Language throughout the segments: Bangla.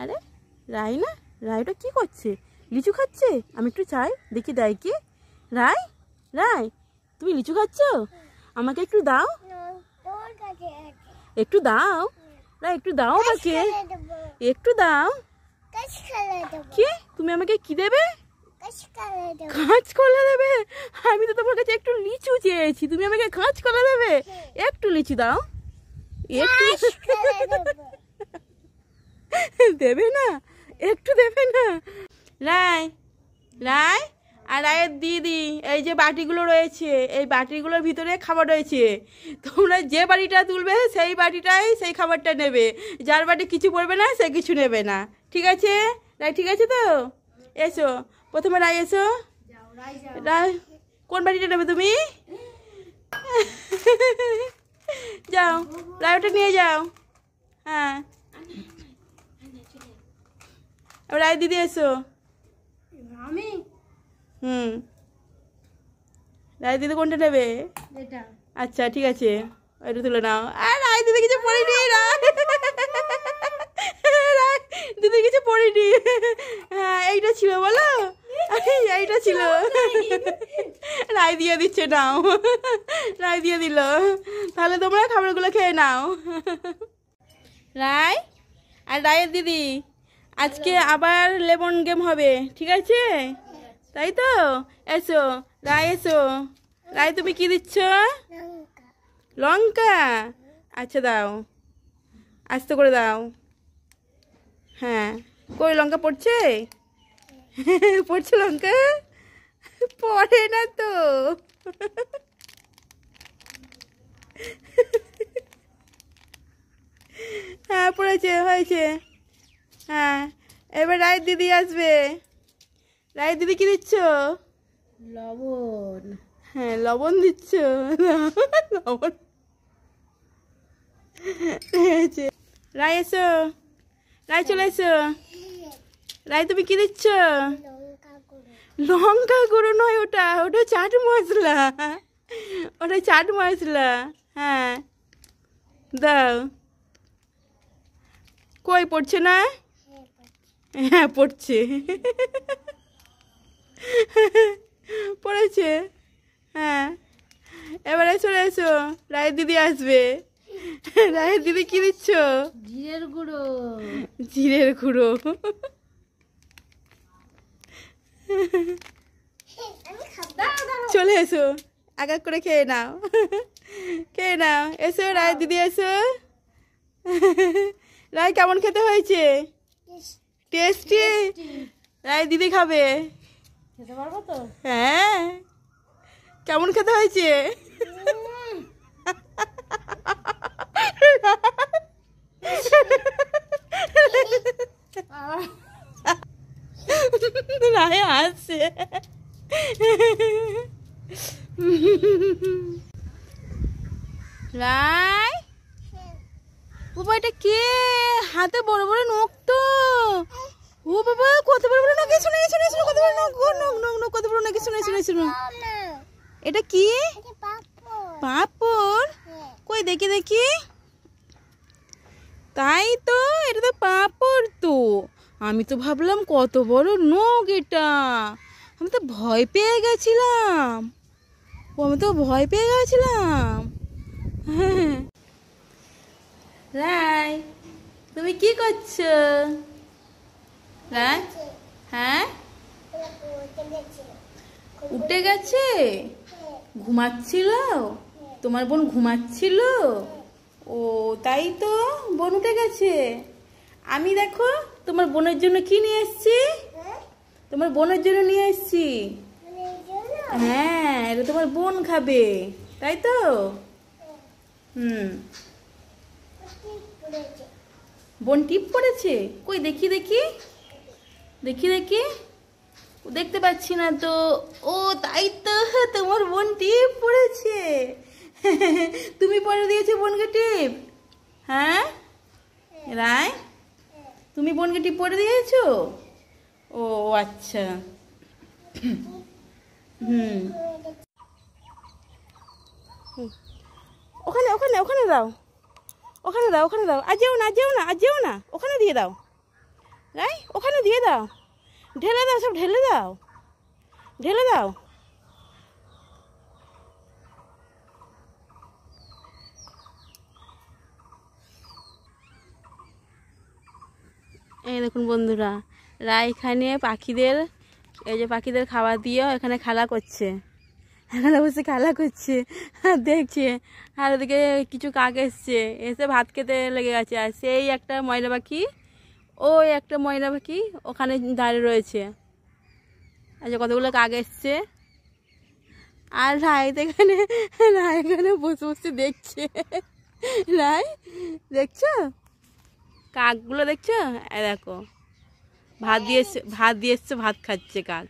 আরে রাই না, রাইটা কি করছে? লিচু খাচ্ছে। আমি একটু চাই, দেখি দেয় কি। রাই, রাই তুমি লিচু খাচ্ছ? আমাকে একটু দাও, একটু দাও। রাই একটু দাও আমাকে, একটু দাও। কি তুমি আমাকে কি দেবে? কাঁচকলা দেবে? আমি তো তোমার কাছে একটু লিচু চেয়েছি, তুমি আমাকে কাঁচকলা দেবে? একটু লিচু দাও, একটু দেবে না? একটু দেবে না? রাই, রাই আর রায়ের দিদি, এই যে বাটিগুলো রয়েছে, এই বাটিগুলোর ভিতরে খাবার রয়েছে। তোমরা যে বাটিটা তুলবে সেই বাটিটাই সেই খাবারটা নেবে, যার বাটি কিছু পড়বে না সে কিছু নেবে না। ঠিক আছে রাই? ঠিক আছে তো? এসো প্রথমে রাই, এসো। রাই কোন বাটিটা নেবে তুমি? যাও রাই, ওটা নিয়ে যাও। হ্যাঁ রাই দিদি এসো। আমি রাই দিদি কোনটা নেবে? এটা। আচ্ছা ঠিক আছে, ওইটা তুলে নাও। আর রাই দিদি কিছু পড়িনি, রাই দিদি কিছু পড়িনি। হ্যাঁ এইটা ছিল, বলো এইটা ছিল। রাই দিয়ে দিচ্ছে, নাও। রাই দিয়ে দিল, তাহলে তোমরা খাবারগুলো খেয়ে নাও। রাই আর রায়ের দিদি, আজকে আবার লেমন গেম হবে, ঠিক আছে? তাই তো? এসো রাই, এসো। রাই তুমি কি দিচ্ছ? লঙ্কা। আচ্ছা দাও, আস্তে করে দাও। হ্যাঁ কই লঙ্কা পড়ছে? পড়ছে লঙ্কা? পড়ে না তো। হ্যাঁ পড়েছে, হয়েছে। হ্যাঁ এবার রায়ের দিদি আসবে। রায়ের দিদি কি দিচ্ছ? লবণ। হ্যাঁ লবণ দিচ্ছ। লবণ। রাই এসো, রাই চলে এসো। রাই তুমি কি দিচ্ছ? লঙ্কা গুঁড়ো নয়, ওটা ওটা চাট মশলা, ওটা চাট মশলা। হ্যাঁ দাও। কই পড়ছে না? হ্যাঁ পড়ছে, পড়েছে। হ্যাঁ এবারে চলে এসো, রায়ের দিদি আসবে। রায়ের দিদি কি দিচ্ছ? জিরের গুঁড়ো। জিরের গুঁড়ো। চলে এসো, এক এক করে খেয়ে নাও, খেয়ে নাও। এসো রায়ের দিদি এসো। রায় কেমন খেতে হয়েছে? টেস্টি। রায় দিদি খাবে, খেতে পারবো তো? হ্যাঁ কেমন খেতে হয়েছে? রায় হাসছে। রায় ও বাবা, এটা কে? হাতে বড় বড় নখ তো। ও বাবা কত বড় বড় নখ! শুনে শুনে শুনে, কত বড় নখ, নখ নখ নখ, কত বড় নখ! শুনে শুনে শুনে, এটা কি? পাঁপড়? কই দেখি দেখি। তাই তো, এটা তো পাঁপড় তো। আমি তো ভাবলাম কত বড় নখ এটা, আমি তো ভয় পেয়ে গেছিলাম। আমি তো ভয় পেয়ে গেছিলাম। হ্যাঁ রাই তুমি কি করছো? রাই হ্যাঁ উঠে গেছে, ঘুমাচ্ছিল? তোমার বোন ঘুমাচ্ছিল? ও তাই তো, বোন উঠে গেছে। আমি দেখো তোমার বোনের জন্য কি নিয়ে এসেছি, তোমার বোনের জন্য নিয়ে এসেছি। হ্যাঁ এটা তোমার বোন খাবে, তাই তো? বোন টিপ পড়েছে? কই দেখি দেখি, দেখি দেখি, দেখতে পাচ্ছি না তো। ও তাই তো, তোমার বোন টিপ পড়েছে। তুমি পরে দিয়েছো বোনকে টিপ? হ্যাঁ রায় তুমি বোনকে টিপ পরে দিয়েছো? ও আচ্ছা। ওখানে ওখানে ওখানে দাও, ওখানে দাও, ওখানে দাও। আর যেও না, যেও না, আর যেও না, ওখানে দিয়ে দাও, রাই ওখানে দিয়ে দাও, ঢেলে দাও, সব ঢেলে দাও, ঢেলে দাও। এই দেখুন বন্ধুরা, রাই এখানে পাখিদের, এই যে পাখিদের খাবার দিয়েও এখানে খেলা করছে, এখানে বসে খেলা করছে আর দেখছে। আর ওদিকে কিছু কাক এসছে, এসে ভাত খেতে লেগে গেছে। আর সেই একটা ময়না পাখি, ওই একটা ময়না পাখি ওখানে দাঁড়িয়ে রয়েছে। আচ্ছা কতগুলো কাক এসছে, আর রাই এখানে, রাই এখানে বসে বসে দেখছে। রাই দেখছো কাকগুলো, দেখছো? দেখো ভাত দিয়ে এসছে, ভাত দিয়ে এসছে, ভাত খাচ্ছে কাক।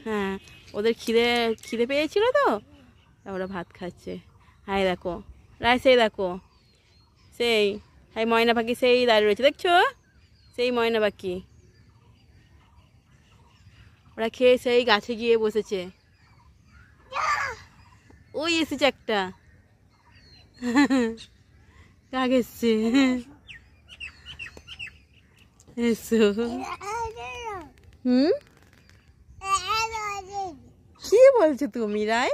হ্যাঁ ওদের খিদে খিদে পেয়েছিল তো, ওরা ভাত খাচ্ছে। হ্যাঁ দেখো রাই, সেই দেখো সেই, হ্যাঁ ময়না পাখি সেই দাঁড়িয়ে রয়েছে, দেখছো? সেই ময়না পাখি, ওরা খেয়ে সেই গাছে গিয়ে বসেছে। ওই এসেছে একটা কাক এসছে, এসো। হুম, কি বলছো তুমি রাই?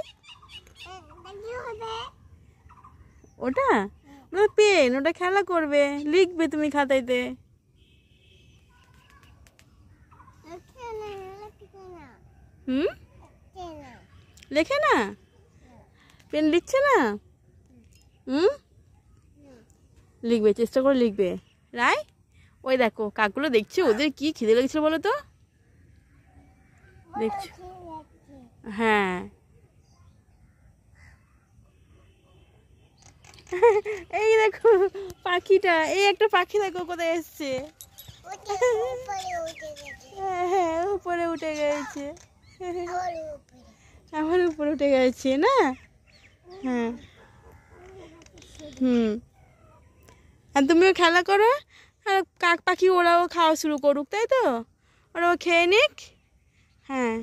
ওটা ওটা পেন, ওটা খেলা করবে, লিখবে তুমি খাতাইতে। হুম, লেখে না, পেন লিখছে না। হুম, লিখবে, চেষ্টা করে লিখবে রাই। ওই দেখো কাকগুলো দেখছো, ওদের কি খিদে লেগেছিল বলো তো, দেখছো? হ্যাঁ এই দেখো পাখিটা, এই একটা পাখি দেখো কোথায় এসছে। হ্যাঁ উপরে উঠে গেছে, আমার উপরে উঠে গেছে না। হ্যাঁ হুম, আর তুমিও খেলা করো, আর কাক পাখি ওরাও খাওয়া শুরু করুক, তাই তো? ওরাও খেয়ে নিক। হ্যাঁ।